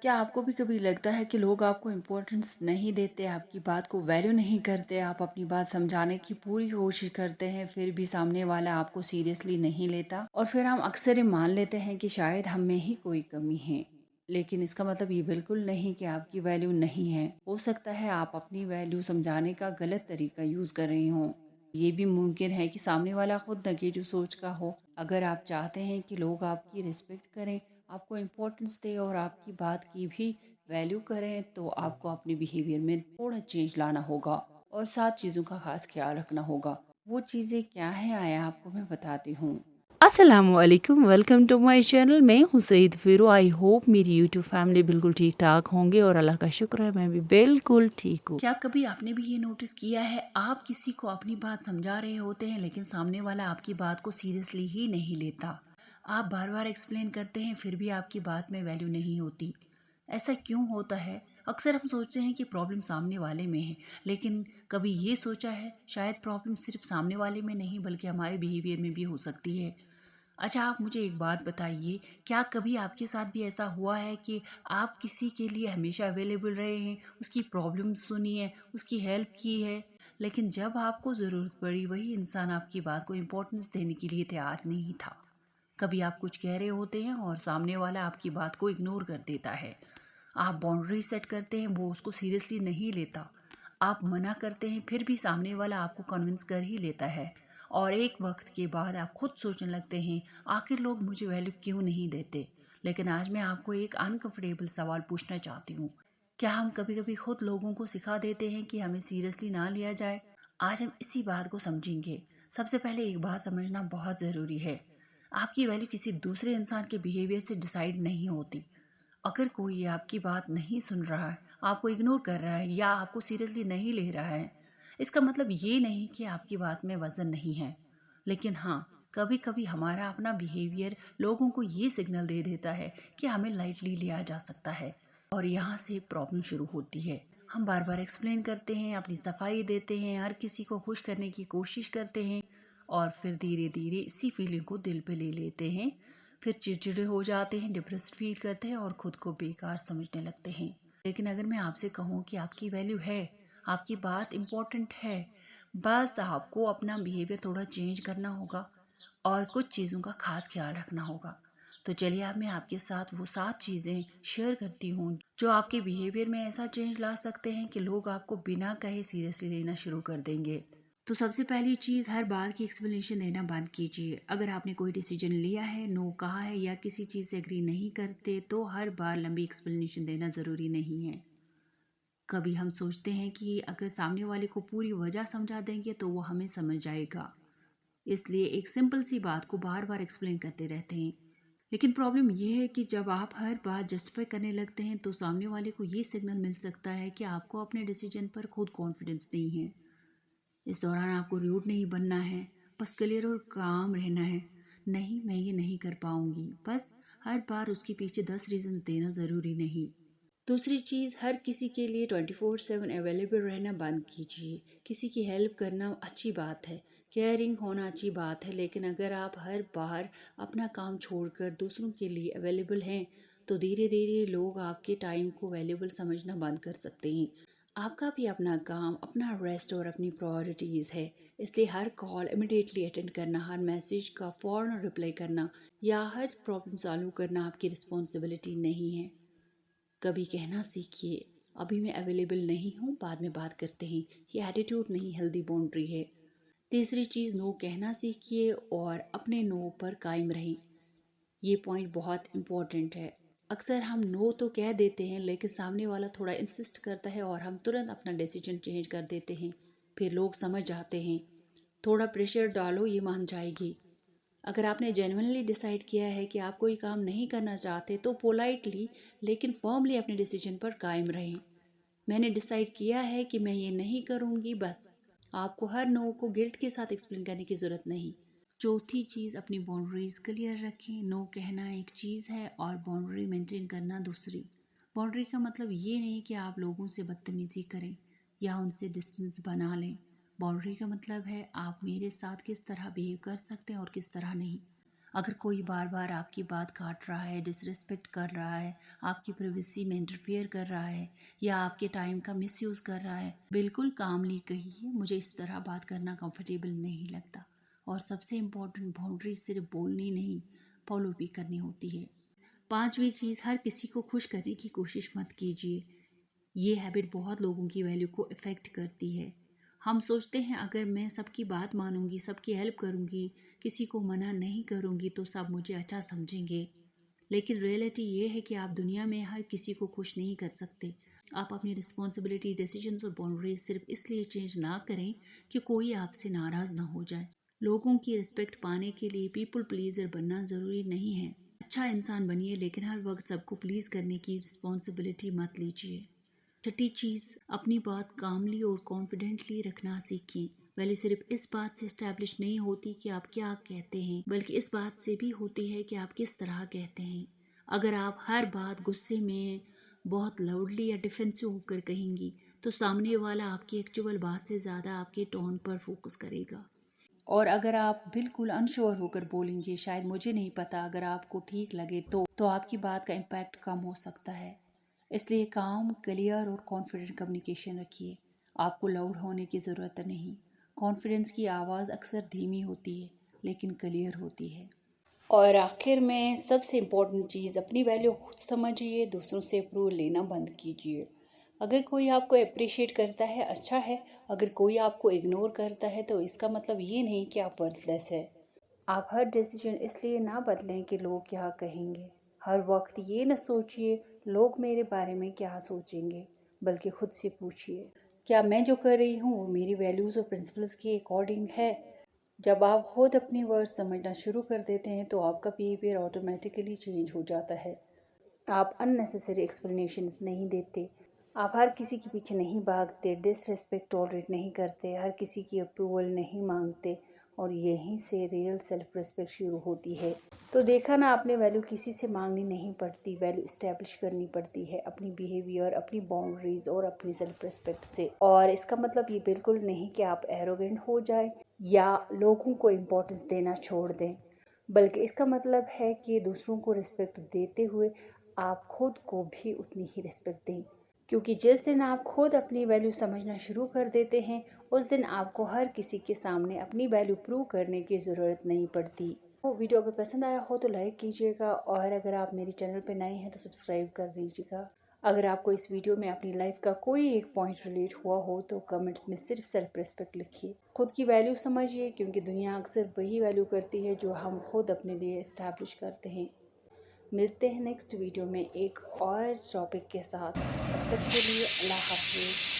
क्या आपको भी कभी लगता है कि लोग आपको इम्पोर्टेंस नहीं देते, आपकी बात को वैल्यू नहीं करते, आप अपनी बात समझाने की पूरी कोशिश करते हैं फिर भी सामने वाला आपको सीरियसली नहीं लेता और फिर हम अक्सर ये मान लेते हैं कि शायद हम में ही कोई कमी है। लेकिन इसका मतलब ये बिल्कुल नहीं कि आपकी वैल्यू नहीं है। हो सकता है आप अपनी वैल्यू समझाने का गलत तरीका यूज़ कर रही हों। ये भी मुमकिन है कि सामने वाला खुद नेगेटिव सोच का हो। अगर आप चाहते हैं कि लोग आपकी रिस्पेक्ट करें, आपको इम्पोर्टेंस दें और आपकी बात की भी वैल्यू करें, तो आपको अपने बिहेवियर में थोड़ा चेंज लाना होगा और 7 चीज़ों का खास ख्याल रखना होगा। वो चीज़ें क्या हैं आया आपको मैं बताती हूँ। अस्सलामुअलैकुम, वेलकम टू माय चैनल। मैं हूँ सईद फ़िरू। आई होप मेरी यूट्यूब फैमिली बिल्कुल ठीक ठाक होंगे और अल्लाह का शुक्र है मैं भी बिल्कुल ठीक हूँ। क्या कभी आपने भी ये नोटिस किया है, आप किसी को अपनी बात समझा रहे होते हैं लेकिन सामने वाला आपकी बात को सीरियसली ही नहीं लेता। आप बार बार एक्सप्लेन करते हैं फिर भी आपकी बात में वैल्यू नहीं होती। ऐसा क्यों होता है? अक्सर हम सोचते हैं कि प्रॉब्लम सामने वाले में है, लेकिन कभी ये सोचा है शायद प्रॉब्लम सिर्फ सामने वाले में नहीं बल्कि हमारे बिहेवियर में भी हो सकती है। अच्छा, आप मुझे एक बात बताइए, क्या कभी आपके साथ भी ऐसा हुआ है कि आप किसी के लिए हमेशा अवेलेबल रहे हैं, उसकी प्रॉब्लम सुनी है, उसकी हेल्प की है, लेकिन जब आपको ज़रूरत पड़ी वही इंसान आपकी बात को इम्पोर्टेंस देने के लिए तैयार नहीं था? कभी आप कुछ कह रहे होते हैं और सामने वाला आपकी बात को इग्नोर कर देता है। आप बाउंड्री सेट करते हैं, वो उसको सीरियसली नहीं लेता। आप मना करते हैं फिर भी सामने वाला आपको कन्विंस कर ही लेता है और एक वक्त के बाद आप खुद सोचने लगते हैं आखिर लोग मुझे वैल्यू क्यों नहीं देते। लेकिन आज मैं आपको एक अनकंफर्टेबल सवाल पूछना चाहती हूँ। क्या हम कभी कभी खुद लोगों को सिखा देते हैं कि हमें सीरियसली ना लिया जाए? आज हम इसी बात को समझेंगे। सबसे पहले एक बात समझना बहुत ज़रूरी है, आपकी वैल्यू किसी दूसरे इंसान के बिहेवियर से डिसाइड नहीं होती। अगर कोई आपकी बात नहीं सुन रहा है, आपको इग्नोर कर रहा है या आपको सीरियसली नहीं ले रहा है, इसका मतलब ये नहीं कि आपकी बात में वजन नहीं है। लेकिन हाँ, कभी कभी हमारा अपना बिहेवियर लोगों को ये सिग्नल दे देता है कि हमें लाइटली लिया जा सकता है और यहाँ से प्रॉब्लम शुरू होती है। हम बार बार एक्सप्लेन करते हैं, अपनी सफाई देते हैं, हर किसी को खुश करने की कोशिश करते हैं और फिर धीरे धीरे इसी फीलिंग को दिल पे ले लेते हैं। फिर चिड़चिड़े हो जाते हैं, डिप्रेस्ड फील करते हैं और खुद को बेकार समझने लगते हैं। लेकिन अगर मैं आपसे कहूँ कि आपकी वैल्यू है, आपकी बात इम्पोर्टेंट है, बस आपको अपना बिहेवियर थोड़ा चेंज करना होगा और कुछ चीज़ों का खास ख्याल रखना होगा। तो चलिए अब मैं आपके साथ वो 7 चीज़ें शेयर करती हूँ जो आपके बिहेवियर में ऐसा चेंज ला सकते हैं कि लोग आपको बिना कहे सीरियसली लेना शुरू कर देंगे। तो सबसे पहली चीज़, हर बात की एक्सप्लेनेशन देना बंद कीजिए। अगर आपने कोई डिसीजन लिया है, नो कहा है या किसी चीज़ से एग्री नहीं करते, तो हर बार लंबी एक्सप्लेनेशन देना ज़रूरी नहीं है। कभी हम सोचते हैं कि अगर सामने वाले को पूरी वजह समझा देंगे तो वो हमें समझ जाएगा, इसलिए एक सिंपल सी बात को बार बार एक्सप्लेन करते रहते हैं। लेकिन प्रॉब्लम ये है कि जब आप हर बात जस्टिफाई करने लगते हैं तो सामने वाले को ये सिग्नल मिल सकता है कि आपको अपने डिसीजन पर खुद कॉन्फिडेंस नहीं है। इस दौरान आपको रूड नहीं बनना है, बस क्लियर और काम रहना है। नहीं, मैं ये नहीं कर पाऊंगी, बस हर बार उसके पीछे 10 रीजन देना ज़रूरी नहीं। दूसरी चीज़, हर किसी के लिए 24/7 अवेलेबल रहना बंद कीजिए। किसी की हेल्प करना अच्छी बात है, केयरिंग होना अच्छी बात है, लेकिन अगर आप हर बार अपना काम छोड़कर दूसरों के लिए अवेलेबल हैं तो धीरे धीरे लोग आपके टाइम को वैल्यूबल समझना बंद कर सकते हैं। आपका भी अपना काम, अपना रेस्ट और अपनी प्रायोरिटीज़ है, इसलिए हर कॉल इमिडिएटली अटेंड करना, हर मैसेज का फ़ौरन रिप्लाई करना या हर प्रॉब्लम सॉल्व करना आपकी रिस्पॉन्सिबिलिटी नहीं है। कभी कहना सीखिए, अभी मैं अवेलेबल नहीं हूँ, बाद में बात करते हैं। ये एटीट्यूड नहीं, हेल्दी बाउंड्री है। तीसरी चीज़, नो कहना सीखिए और अपने नो पर कायम रहें। ये पॉइंट बहुत इम्पोर्टेंट है। अक्सर हम नो तो कह देते हैं लेकिन सामने वाला थोड़ा इंसिस्ट करता है और हम तुरंत अपना डिसीजन चेंज कर देते हैं। फिर लोग समझ जाते हैं, थोड़ा प्रेशर डालो ये मान जाएगी। अगर आपने जेन्युइनली डिसाइड किया है कि आप कोई काम नहीं करना चाहते तो पोलाइटली लेकिन फर्मली अपने डिसीजन पर कायम रहें। मैंने डिसाइड किया है कि मैं ये नहीं करूँगी, बस। आपको हर नो को गिल्ट के साथ एक्सप्लेन करने की ज़रूरत नहीं। चौथी चीज़, अपनी बाउंड्रीज़ क्लियर रखें। नो कहना एक चीज़ है और बाउंड्री मेंटेन करना दूसरी। बाउंड्री का मतलब ये नहीं कि आप लोगों से बदतमीज़ी करें या उनसे डिस्टेंस बना लें। बाउंड्री का मतलब है आप मेरे साथ किस तरह बिहेव कर सकते हैं और किस तरह नहीं। अगर कोई बार बार आपकी बात काट रहा है, डिसरिस्पेक्ट कर रहा है, आपकी प्राइवेसी में इंटरफेयर कर रहा है या आपके टाइम का मिसयूज़ कर रहा है, बिल्कुल कामली कहिए मुझे इस तरह बात करना कंफर्टेबल नहीं लगता। और सबसे इम्पोर्टेंट, बाउंड्रीज सिर्फ बोलनी नहीं, फॉलो भी करनी होती है। पांचवी चीज़, हर किसी को खुश करने की कोशिश मत कीजिए। ये हैबिट बहुत लोगों की वैल्यू को इफ़ेक्ट करती है। हम सोचते हैं अगर मैं सबकी बात मानूंगी, सबकी हेल्प करूंगी, किसी को मना नहीं करूंगी तो सब मुझे अच्छा समझेंगे। लेकिन रियलिटी ये है कि आप दुनिया में हर किसी को खुश नहीं कर सकते। आप अपनी रिस्पॉन्सिबिलिटी, डिसीजंस और बाउंड्रीज सिर्फ इसलिए चेंज ना करें कि कोई आपसे नाराज़ ना हो जाए। लोगों की रिस्पेक्ट पाने के लिए पीपल प्लीजर बनना ज़रूरी नहीं है। अच्छा इंसान बनिए, लेकिन हर वक्त सबको प्लीज़ करने की रिस्पॉन्सिबिलिटी मत लीजिए। छठी चीज़, अपनी बात कामली और कॉन्फिडेंटली रखना सीखें। वैल्यू सिर्फ इस बात से इस्टेब्लिश नहीं होती कि आप क्या कहते हैं, बल्कि इस बात से भी होती है कि आप किस तरह कहते हैं। अगर आप हर बात गुस्से में, बहुत लाउडली या डिफेंसिव होकर कहेंगी तो सामने वाला आपकी एक्चुअल बात से ज़्यादा आपके टोन पर फोकस करेगा। और अगर आप बिल्कुल अनश्योर होकर बोलेंगे, शायद मुझे नहीं पता, अगर आपको ठीक लगे तो आपकी बात का इम्पैक्ट कम हो सकता है। इसलिए काम, क्लियर और कॉन्फिडेंट कम्युनिकेशन रखिए। आपको लाउड होने की ज़रूरत नहीं। कॉन्फिडेंस की आवाज़ अक्सर धीमी होती है लेकिन क्लियर होती है। और आखिर में सबसे इम्पोर्टेंट चीज़, अपनी वैल्यू खुद समझिए, दूसरों से अप्रूवल लेना बंद कीजिए। अगर कोई आपको अप्रिशिएट करता है, अच्छा है। अगर कोई आपको इग्नोर करता है तो इसका मतलब ये नहीं कि आप वर्थलेस है। आप हर डिसीजन इसलिए ना बदलें कि लोग क्या कहेंगे। हर वक्त ये न सोचिए लोग मेरे बारे में क्या सोचेंगे, बल्कि खुद से पूछिए क्या मैं जो कर रही हूँ वो मेरी वैल्यूज़ और प्रिंसिपल्स के अकॉर्डिंग है। जब आप खुद अपनी वर्ड समझना शुरू कर देते हैं तो आपका बिहेवियर ऑटोमेटिकली चेंज हो जाता है। आप अननेसेसरी एक्सप्लेनेशंस नहीं देते, आप हर किसी के पीछे नहीं भागते, डिसरिस्पेक्ट टॉलरेट नहीं करते, हर किसी की अप्रूवल नहीं मांगते, और यहीं से रियल सेल्फ रिस्पेक्ट शुरू होती है। तो देखा ना आपने, वैल्यू किसी से मांगनी नहीं पड़ती, वैल्यू इस्टेब्लिश करनी पड़ती है अपनी बिहेवियर, अपनी बाउंड्रीज और अपनी सेल्फ रिस्पेक्ट से। और इसका मतलब ये बिल्कुल नहीं कि आप एरोगेंट हो जाए या लोगों को इम्पोर्टेंस देना छोड़ दें, बल्कि इसका मतलब है कि दूसरों को रिस्पेक्ट देते हुए आप खुद को भी उतनी ही रिस्पेक्ट दें। क्योंकि जिस दिन आप खुद अपनी वैल्यू समझना शुरू कर देते हैं उस दिन आपको हर किसी के सामने अपनी वैल्यू प्रूव करने की ज़रूरत नहीं पड़ती। तो वीडियो अगर पसंद आया हो तो लाइक कीजिएगा, और अगर आप मेरे चैनल पर नए हैं तो सब्सक्राइब कर दीजिएगा। अगर आपको इस वीडियो में अपनी लाइफ का कोई एक पॉइंट रिलेट हुआ हो तो कमेंट्स में सिर्फ सेल्फ रिस्पेक्ट लिखिए। खुद की वैल्यू समझिए, क्योंकि दुनिया अक्सर वही वैल्यू करती है जो हम खुद अपने लिए इस्टेब्लिश करते हैं। मिलते हैं नेक्स्ट वीडियो में एक और टॉपिक के साथ। तब तक के लिए अल्लाह हाफिज़।